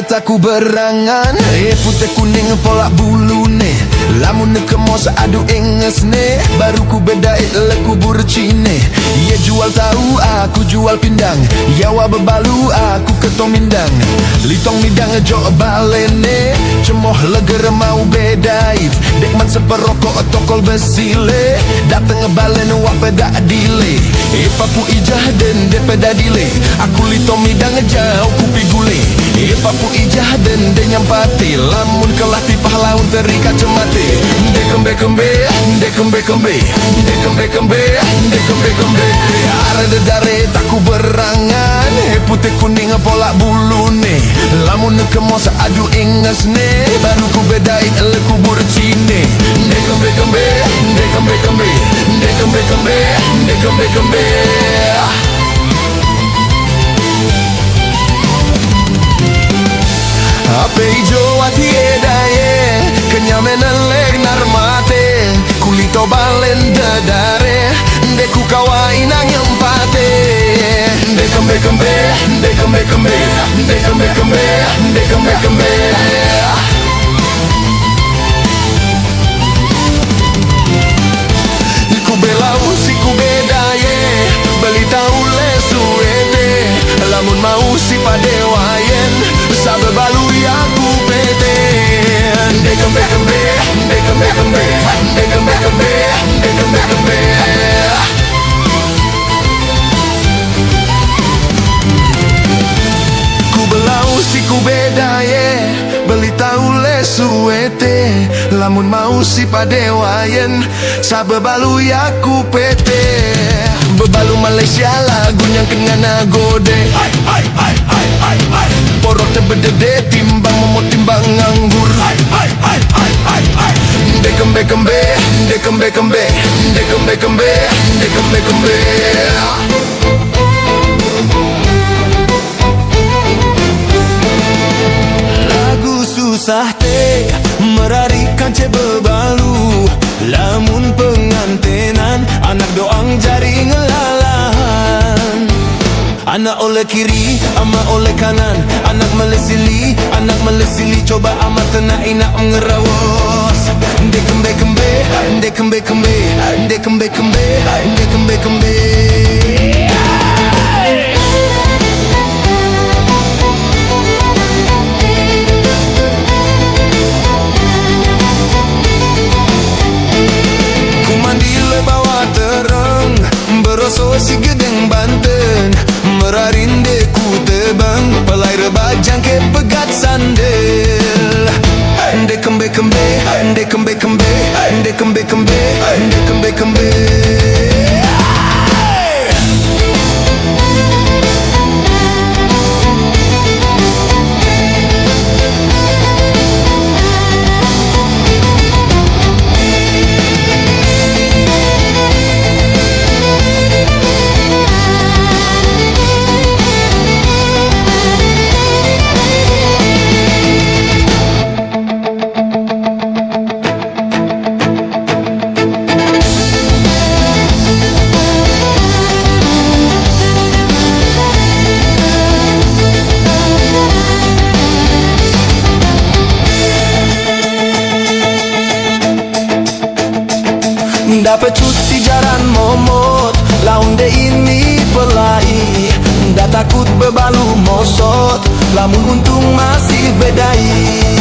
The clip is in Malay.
aku berangan. Putih kuning polak bulu ne, lamun kemos adu inges ne. Baru ku bedai leku burcine. Ia jual tahu, aku jual pindang. Yawa bebalu, aku ketomindang. Litong midang jok balene, cemoh leger mau bedai. Dekman seperokok tokol besile, dateng balen wapeda dile. Papu ijah den depeda dile, aku litong midang jauh kupi gule. Papu ijah den de nyampati, lamun kelati pahlawan terikat cemati. De kembe kembe, de kembe kembe, de kembe kembe, de kembe kembe. Arade dare taku berangan, putih kuning polak bulu ne. Lamun kemos adu inges ne, baru ku bedain le kubur cine. De kembe kembe, de kembe kembe, de kembe kembe, de kembe kembe. Ape hijau hati edaye, kenyamenan leg narmate. Kulito balen dadare, deku kawa inang empate. De kembe kembe, de kembe kembe, de kembe kembe, de kembe kembe. Ku belau si ku bedaye, beli tahu le suete. Lamun mau si padewayen, sabe balu ya ku pete. De kembe kembe, de kembe kembe, de kembe kembe, de kembe kembe. Ku belau si ku bedaye, beli tahu le suete. Lamun mau si padewayen, sabe balu ya ku pete. Bebalu Malaysia lagu yang kena nagode. Porok tebedede timbang momot timbang nganggur. De kembe kembe, de kembe kembe, de kembe kembe, de kembe kembe. Lagu susah te merarikan ce bebalu. Lamun pengantenan anak doang jari ngelalan. Anak oleh kiri, ama oleh kanan. Anak melesili, anak melesili. Coba amat tenang inak ngerawos. De kembe kembe, de kembe kembe, de kembe kembe, de kembe kembe. Beroso si gedeng Banten, merarin deku tebang, pelai rebajang ke pegat sandel. De kembe kembe, de kembe kembe, de kembe kembe, de kembe kembe. Dapat cuci jaran momot, laun de ini pelai. Dah takut bebalu mosot, lamun untung masih bedai.